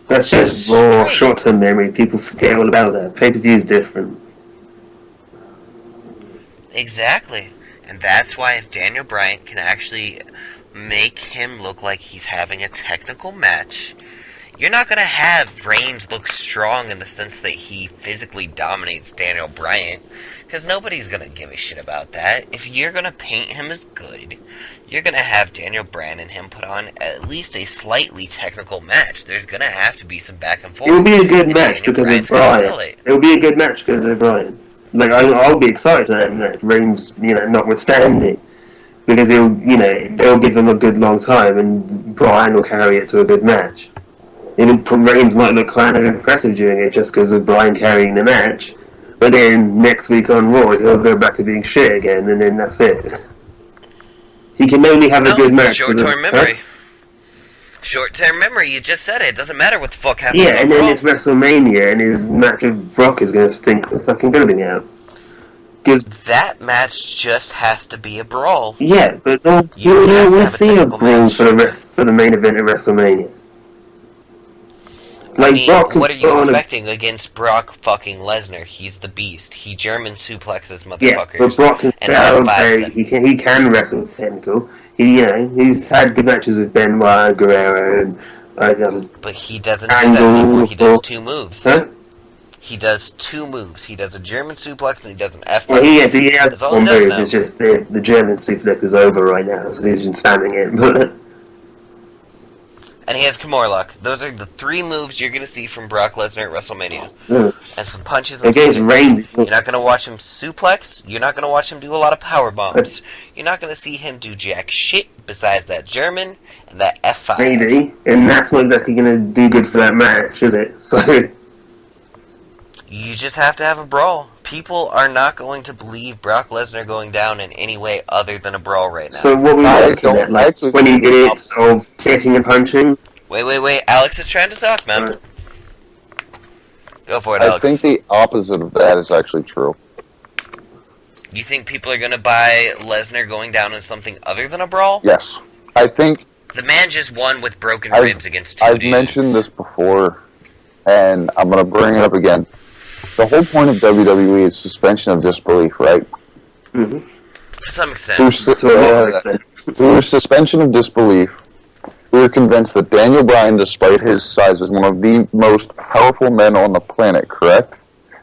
That's just raw, short-term memory. People forget all about that. Pay-per-view is different. Exactly. And that's why if Daniel Bryan can actually make him look like he's having a technical match, you're not going to have Reigns look strong in the sense that he physically dominates Daniel Bryan, because nobody's going to give a shit about that. If you're going to paint him as good, you're going to have Daniel Bryan and him put on at least a slightly technical match. There's going to have to be some back and forth. It will be a good match because of Bryan. It will be a good match because of Bryan. Like, I'll be excited for that match, Reigns, notwithstanding. Because they'll give them a good long time and Bryan will carry it to a good match. Reigns might look kind of impressive during it just because of Bryan carrying the match, but then next week on Raw he'll go back to being shit again, and then that's it. He can only have a good match. Short-term memory. Short-term memory, you just said it. It doesn't matter what the fuck happens. Yeah, and then it's WrestleMania, and his match with Brock is going to stink the fucking building out. That match just has to be a brawl. Yeah, but you don't want to see a brawl for the main event of WrestleMania. Like, what are you expecting against Brock fucking Lesnar? He's the beast. He German suplexes motherfuckers. Yeah, but Brock can sell. He can wrestle technical. He's had good matches with Benoit, Guerrero, and but he doesn't do that anymore. He does 2 moves. Huh? He does 2 moves. He does a German suplex and he does an F5. Well, he has one move. It's just the German suplex is over right now, so he's been spamming it. And he has Kimura lock. Those are the 3 moves you're going to see from Brock Lesnar at WrestleMania. And some punches. And against Reigns. You're not going to watch him suplex. You're not going to watch him do a lot of power bombs. You're not going to see him do jack shit besides that German and that F5. Maybe. And that's not exactly going to do good for that match, is it? So you just have to have a brawl. People are not going to believe Brock Lesnar going down in any way other than a brawl right now. So what we looking at, like 20 minutes of kicking and punching? Wait. Alex is trying to talk, man. Alright. Go for it, I Alex. think the opposite of that is actually true. You think people are gonna buy Lesnar going down in something other than a brawl? Yes. I think The man just won with broken I've- ribs against 2 I've dudes. mentioned this before, and I'm going to bring it up again. The whole point of WWE is suspension of disbelief, right? Mm-hmm. To some extent. Through suspension of disbelief, we are convinced that Daniel Bryan, despite his size, is one of the most powerful men on the planet, correct?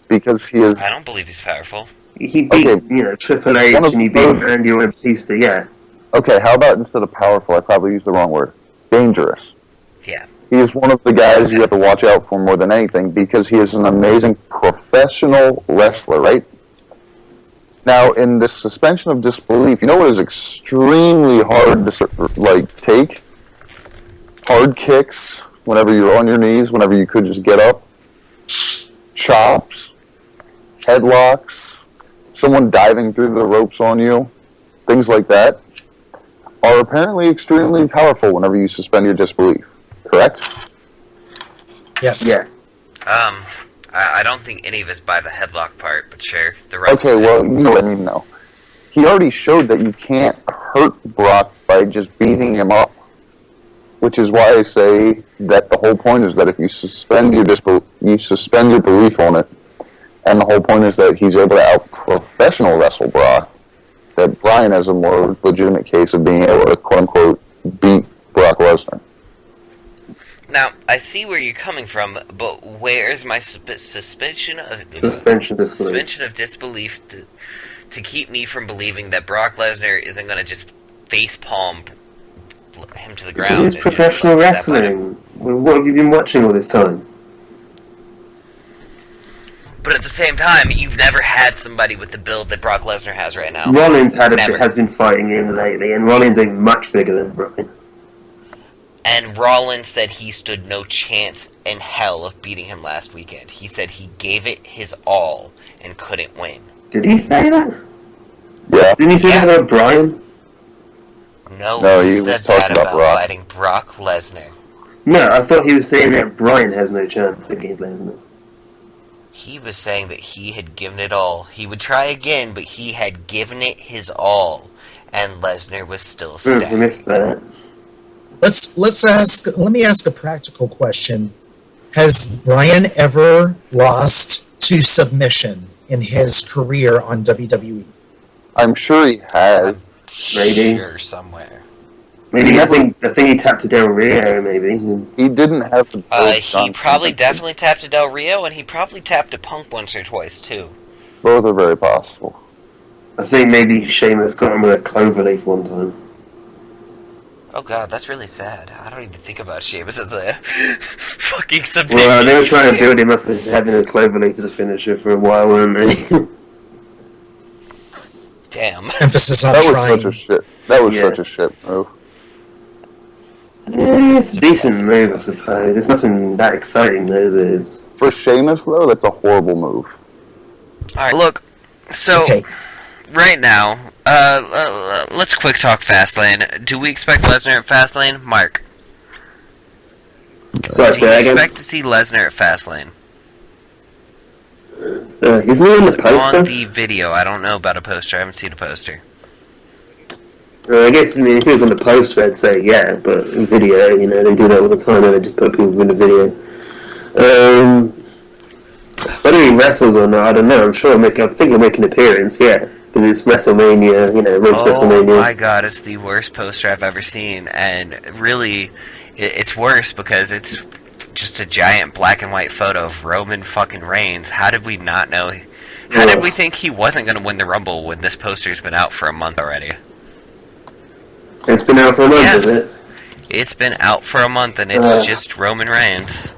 Because he is... I don't believe he's powerful. He beat, Okay. Triple H One of and he beat those- Randy Orton, Batista, yeah. Okay, how about instead of powerful, I probably used the wrong word. Dangerous. Yeah. He is one of the guys you have to watch out for more than anything because he is an amazing professional wrestler, right? Now, in this suspension of disbelief, you know what is extremely hard to, take? Hard kicks, whenever you're on your knees, whenever you could just get up. Chops. Headlocks. Someone diving through the ropes on you. Things like that are apparently extremely powerful whenever you suspend your disbelief. Correct? Yes. Yeah. I don't think any of us buy the headlock part, but sure. The rest Okay, of it. well, you know what I mean, though. He already showed that you can't hurt Brock by just beating him up. Which is why I say that the whole point is that if you suspend your suspend your belief on it, and the whole point is that he's able to out-professional wrestle Brock, that Bryan has a more legitimate case of being able to, quote-unquote, beat Brock Lesnar. Now, I see where you're coming from, but where's my suspension of disbelief to keep me from believing that Brock Lesnar isn't going to just face palm him to the ground? It's professional wrestling. What have you been watching all this time? But at the same time, you've never had somebody with the build that Brock Lesnar has right now. Rollins Never. has been fighting him lately, and Rollins is much bigger than Bryan. And Rollins said he stood no chance in hell of beating him last weekend. He said he gave it his all and couldn't win. Did he say that? Yeah. Didn't he say Yeah. that about Bryan? No, he he was said talking that about about Brock. fighting Brock Lesnar. No, I thought he was saying that Bryan has no chance against Lesnar. He was saying that he had given it all. He would try again, but he had given it his all, and Lesnar was still I stacked. missed that. Let me ask a practical question. Has Bryan ever lost to submission in his career on WWE? I'm sure he has. Maybe. Sure, somewhere. Maybe I think he tapped to Del Rio. Maybe. He didn't have the build He John probably Cena did. definitely tapped to Del Rio, and he probably tapped to Punk once or twice, too. Both are very possible. I think maybe Sheamus got him with a cloverleaf one time. Oh god, that's really sad. I don't even think about Sheamus as a fucking submission. Well, they were trying to build him up as having a cloverleaf as a finisher for a while, weren't they? Damn. Emphasis on That was trying. such a shit. That was Yeah. such a shit move. It's a decent move, I suppose. It's nothing that exciting, though, is it? It's... For Sheamus, though, that's a horrible move. Alright, look. So, Okay. right now, let's quick talk Fastlane. Do we expect Lesnar at Fastlane? Mark, Sorry, do say you that again. expect to see Lesnar at Fastlane? Isn't he on the It's poster? on the video. I don't know about a poster. I haven't seen a poster. I guess, I mean, if he was on the poster, I'd say yeah, but in video, they do that all the time, and they just put people in the video. Whether he wrestles or not, I don't know. I think he'll make an appearance, yeah. Because it's WrestleMania, Road's WrestleMania. Oh my god, it's the worst poster I've ever seen, and really, it's worse because it's just a giant black and white photo of Roman fucking Reigns. How did we not know? How did we think he wasn't going to win the Rumble when this poster's been out for a month already? It's been out for a month, Yeah. is it? It's been out for a month, and it's just Roman Reigns.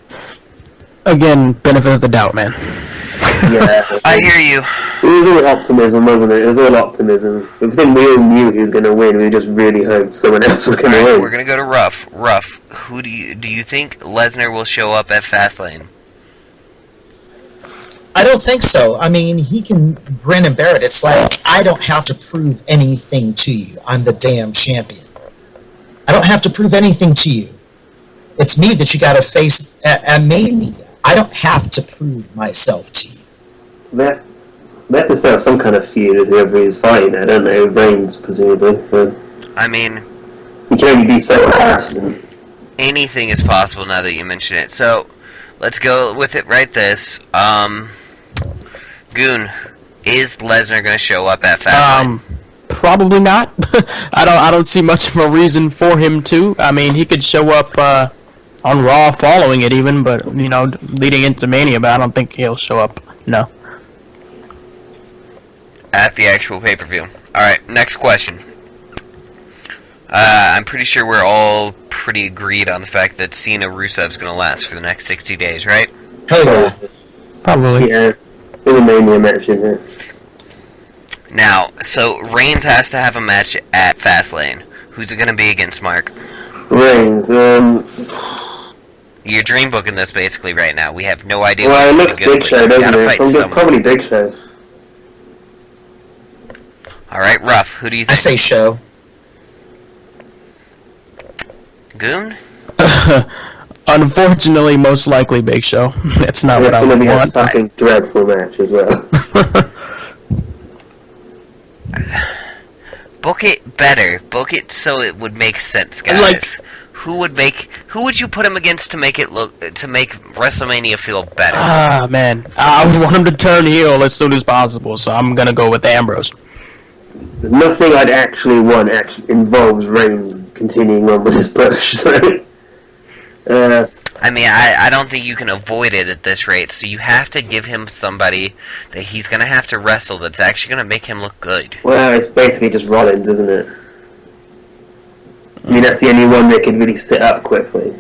Again, benefit of the doubt, man. Yeah. I hear you. It was all optimism, wasn't it? It was all optimism. I think we all knew he was going to win. We just really hoped someone else was going to Alright, win. we're gonna go to Ruff. Ruff, who do you think Lesnar will show up at Fastlane? I don't think so. I mean, he can grin and bear it. It's like, I don't have to prove anything to you. I'm the damn champion. I don't have to prove anything to you. It's me that you got to face at Mania. I don't have to prove myself to you. They have to set up some kind of feud with whoever he's fighting. I don't know, Reigns presumably. So I mean, he can only be so absent. anything is possible now that you mention it. So, let's go with it right this. Goon, is Lesnar going to show up at Fastlane? Probably not. I don't see much of a reason for him to. I mean, he could show up on Raw following it even, but leading into Mania, but I don't think he'll show up. No. At the actual pay-per-view. Alright, next question. I'm pretty sure we're all pretty agreed on the fact that Cena Rusev's going to last for the next 60 days, right? Hell yeah. Probably. Yeah, there's a Mania match in there. Now, so Reigns has to have a match at Fastlane. Who's it going to be against, Mark? Reigns, You're dream booking this basically right now. We have no idea. well, it what looks it's gonna Big be. Show, He's doesn't gotta it? fight Probably, someone. probably Big Show. Alright, Ruff, who do you I think? say show. Goon? Unfortunately, most likely Big Show. It's not And what it's I going to would be a want. fucking dreadful match as well. Book it better. Book it so it would make sense, guys. Like- who would you put him against to make WrestleMania feel better? Ah, man. I would want him to turn heel as soon as possible, so I'm going to go with Ambrose. Nothing I'd actually want involves Reigns continuing on with his push, so... I mean, I don't think you can avoid it at this rate, so you have to give him somebody that he's going to have to wrestle that's actually going to make him look good. Well, it's basically just Rollins, isn't it? I mean, that's the only one that could really sit up quickly.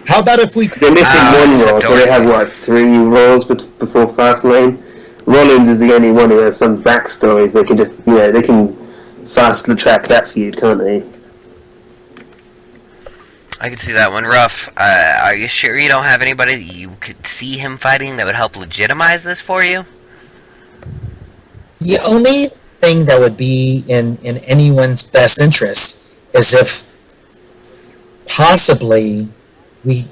How about if we... They're missing one Raw, so they have, 3 Raws before Fastlane? Rollins is the only one who has some backstories. They can just, they can fast track that feud, can't they? I can see that one. Rough. Are you sure you don't have anybody that you could see him fighting that would help legitimize this for you? The only thing that would be in anyone's best interest is if possibly we...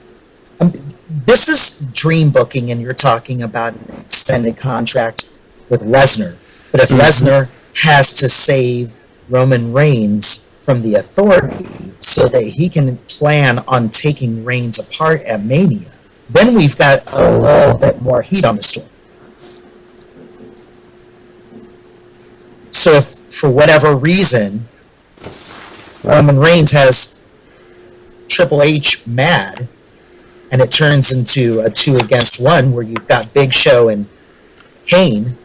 this is dream booking, and you're talking about an extended contract with Lesnar. But if Lesnar has to save Roman Reigns from the Authority so that he can plan on taking Reigns apart at Mania, then we've got a little bit more heat on the story. So if, for whatever reason, Roman Reigns has Triple H mad, and it turns into a 2 against 1 where you've got Big Show and Kane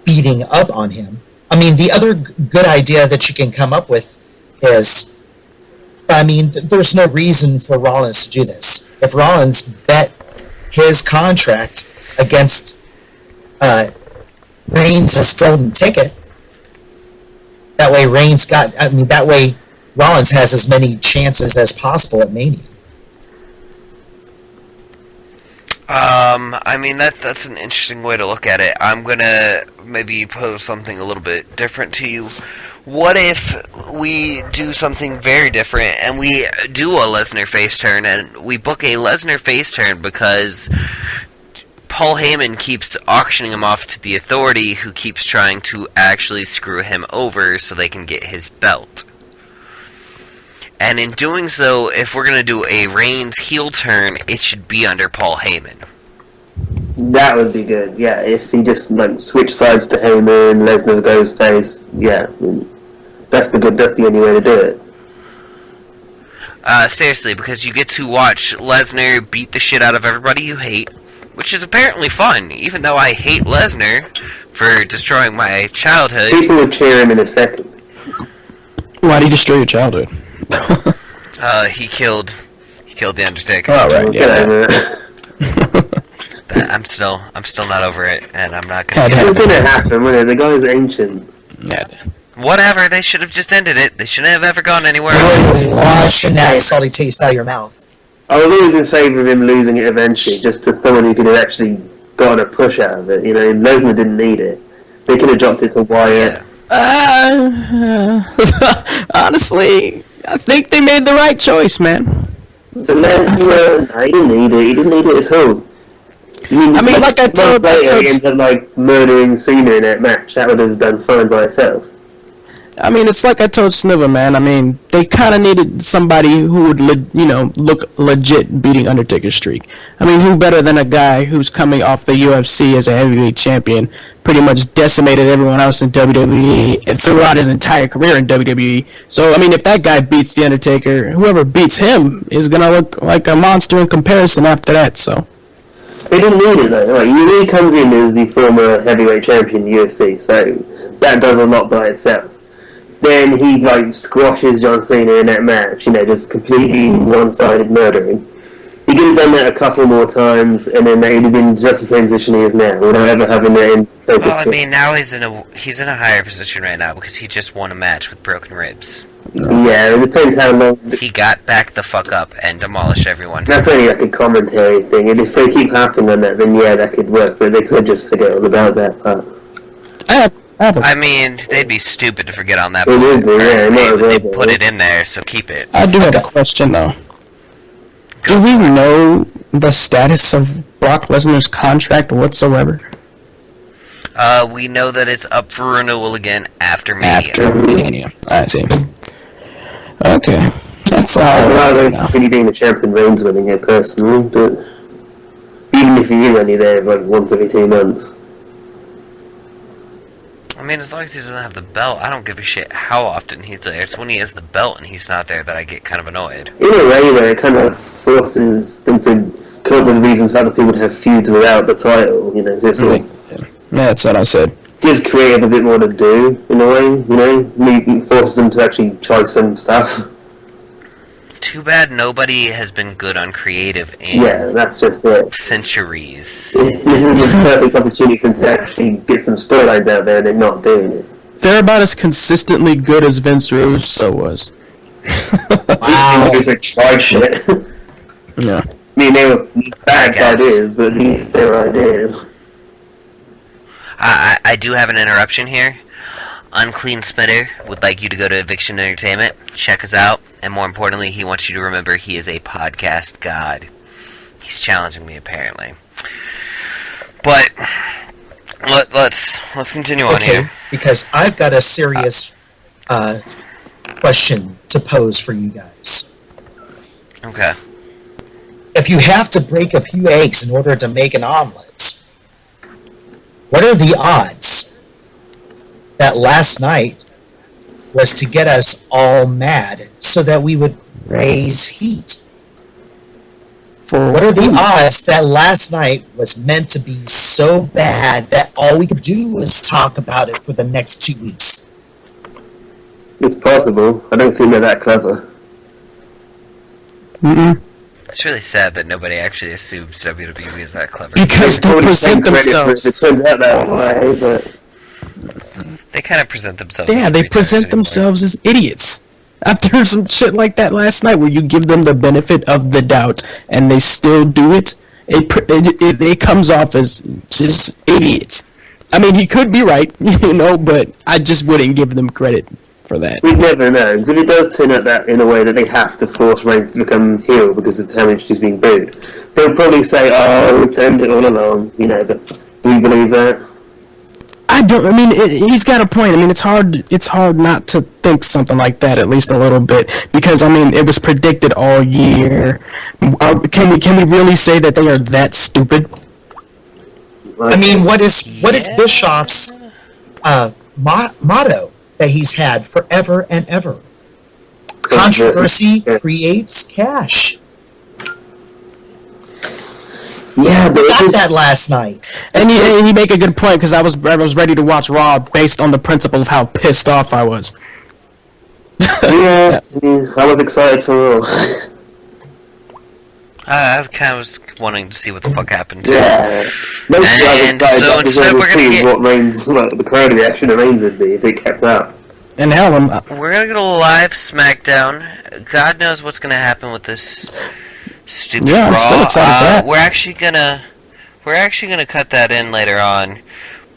beating up on him. I mean, the other good idea that you can come up with is, there's no reason for Rollins to do this. If Rollins bet his contract against Reigns' golden ticket, that way Rollins has as many chances as possible at Mania. That's an interesting way to look at it. I'm gonna maybe pose something a little bit different to you. What if we do something very different and we do a Lesnar face turn, and we book a Lesnar face turn because Paul Heyman keeps auctioning him off to the Authority, who keeps trying to actually screw him over so they can get his belt. And in doing so, if we're going to do a Reigns heel turn, it should be under Paul Heyman. That would be good, yeah. If he just switch sides to Heyman, Lesnar goes face, yeah. That's the only way to do it. Seriously, because you get to watch Lesnar beat the shit out of everybody you hate, which is apparently fun, even though I hate Lesnar for destroying my childhood. People would cheer him in a second. Why did you destroy your childhood? He killed the Undertaker. Oh, right, Get yeah. over it. I'm still not over it, and I'm not gonna. Yeah, It was gonna happen, wasn't it? The guy's ancient. Yeah. Whatever. They should have just ended it. They shouldn't have ever gone anywhere You're else. washing that salty taste out of your mouth. I was always in favour of him losing it eventually, just to someone who could have actually gotten a push out of it. Lesnar didn't need it. They could have dropped it to Wyatt. Honestly, I think they made the right choice, man. So Lesnar, he didn't need it. He didn't need it at all. I mean, like I told, later, he ends up like murdering Cena in that match. That would have done fine by itself. I mean, it's like I told Sniver, man. I mean, they kind of needed somebody who would, look legit beating Undertaker's streak. I mean, who better than a guy who's coming off the UFC as a heavyweight champion, pretty much decimated everyone else in WWE and throughout his entire career in WWE. So, I mean, if that guy beats the Undertaker, whoever beats him is gonna look like a monster in comparison after that. So. He didn't need it though. Like, he comes in as the former heavyweight champion in the UFC, so that does a lot by itself. Then he like squashes John Cena in that match, just completely one-sided murdering. He could have done that a couple more times, and then he would have been just the same position he is now, without ever having that in focus. Well, I mean, now he's in a higher position right now because he just won a match with broken ribs. Yeah, it depends how long. He got back the fuck up and demolished everyone. That's only like a commentary thing, and if they keep happening on that, then yeah, that could work, but they could just forget all about that part. I mean, they'd be stupid to forget on that It part. would be, yeah, They put it in there, so keep it. I do have a question, though. Do we know the status of Brock Lesnar's contract whatsoever? We know that it's up for renewal again after Mania. After Mania. I see. Okay. That's all. I'd rather right now. continue being the champion Reigns winning it personally, but even if he is only there like once every 2 months. I mean, as long as he doesn't have the belt, I don't give a shit how often he's there. It's when he has the belt and he's not there that I get kind of annoyed. In a way, though, it kind of forces them to come up with reasons for other people to have feuds without the title, so it's like, Yeah, that's what I said. gives creative a bit more to do, in a way, It forces them to actually try some stuff. Too bad nobody has been good on creative in Yeah, that's just it. centuries. This is a perfect opportunity for them to actually get some storylines out there and they're not doing it. They're about as consistently good as Vince Russo was. Wow. It's like tried shit. Yeah. I mean, they were bad guess. ideas, but at least they were ideas. I do have an interruption here. Unclean Spitter would like you to go to Eviction Entertainment, check us out, and more importantly, he wants you to remember he is a podcast god. He's challenging me, apparently. But let's continue on here. Because I've got a serious question to pose for you guys. Okay. If you have to break a few eggs in order to make an omelet, what are the odds that last night was to get us all mad so that we would raise heat? What are the odds that last night was meant to be so bad that all we could do was talk about it for the next 2 weeks? It's possible. I don't think they're that clever. Mm-mm. It's really sad that nobody actually assumes WWE is that clever. Because they Probably present take credit for themselves. It turns out that way, but They kind of present themselves. Yeah, as they retards present anymore. themselves as idiots. After some shit like that last night, where you give them the benefit of the doubt and they still do it, it comes off as just idiots. I mean, he could be right, but I just wouldn't give them credit for that. we'd never know. Because if it does turn out that in a way that they have to force Reigns to become heel because of how much he's being booed, they'll probably say, "Oh, we planned it all along," But do you believe that? I don't. I mean, he's got a point. I mean, it's hard not to think something like that, at least a little bit, because I mean, it was predicted all year. Can we really say that they are that stupid? I mean, what is Bischoff's motto that he's had forever and ever? Controversy creates cash. Yeah, but Got that last night. And you make a good point, because I was ready to watch Raw based on the principle of how pissed off I was. Yeah, I was excited for Raw. I kind of was wanting to see what the fuck happened. Yeah. Mostly I was And excited so because instead I was we're gonna seeing get- what Reigns, the crowd reaction of Reigns would be if it kept up. And hell, We're gonna get a live SmackDown. God knows what's gonna happen with this stupid Yeah, I'm Raw. still excited for that. We're actually gonna cut that in later on.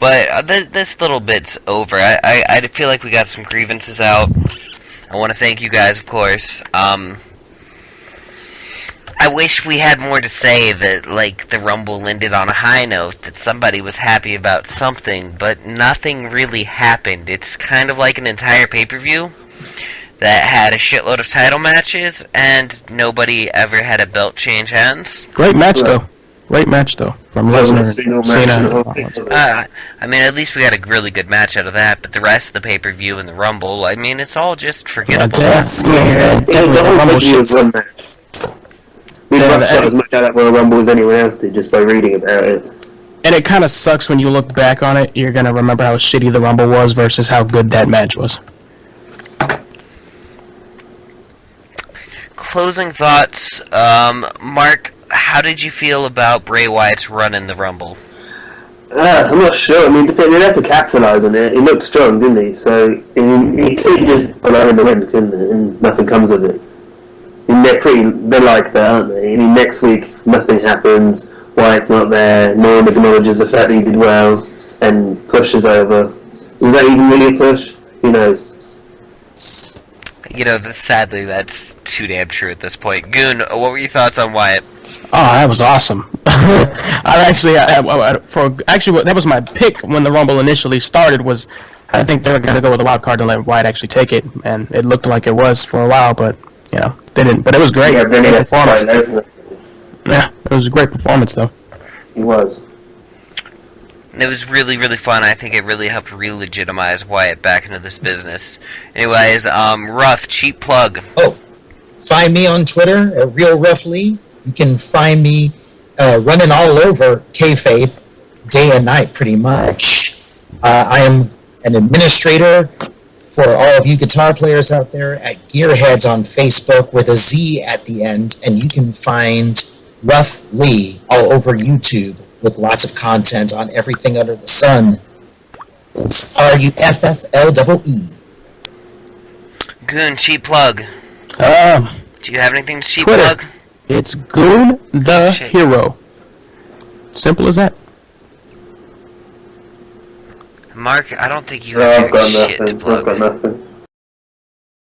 But this little bit's over. I feel like we got some grievances out. I want to thank you guys, of course. I wish we had more to say, that, like, the Rumble ended on a high note, that somebody was happy about something, but nothing really happened. It's kind of like an entire pay-per-view that had a shitload of title matches, and nobody ever had a belt change hands. Great match, though. Great match, though. From Lesnar, Cena. I mean, at least we got a really good match out of that, but the rest of the pay-per-view and the Rumble, I mean, it's all just forgettable. Definitely The whole Rumble thing was shit. one match. We got as much out of that Royal Rumble as anyone else did just by reading about it. And it kind of sucks when you look back on it. You're going to remember how shitty the Rumble was versus how good that match was. Closing thoughts, Mark, how did you feel about Bray Wyatt's run in the Rumble? I'm not sure. I mean, they'd have to capitalise on it. He looked strong, didn't he? So he could just follow in the wind, couldn't he? And nothing comes of it. They're like that, aren't they? I mean, next week nothing happens. Wyatt's not there. No one acknowledges the fact that he did well and pushes over. Is that even really a push? Who knows? You know, sadly, that's too damn true at this point. Goon, what were your thoughts on Wyatt? Oh, that was awesome. That was my pick when the Rumble initially started. Was I think they were going to go with a wild card and let Wyatt actually take it, and it looked like it was for a while, but didn't. But it was great. Yeah, then Great he had to performance. fight Lesnar. Yeah, it was a great performance though. He was. It was really, really fun. I think it really helped re-legitimize Wyatt back into this business. Anyways, Rough, cheap plug. Oh, find me on Twitter at Real Roughly. You can find me running all over Kayfabe day and night, pretty much. I am an administrator for all of you guitar players out there at Gearheads on Facebook with a Z at the end, and you can find Rough Lee all over YouTube with lots of content on everything under the sun. It's RUFFLEE. Goon, cheap plug. Do you have anything to cheap Twitter. plug? It's Goon the Shit. Hero. Simple as that. Mark, I don't think you No, have I've got shit to nothing. plug. I've got nothing.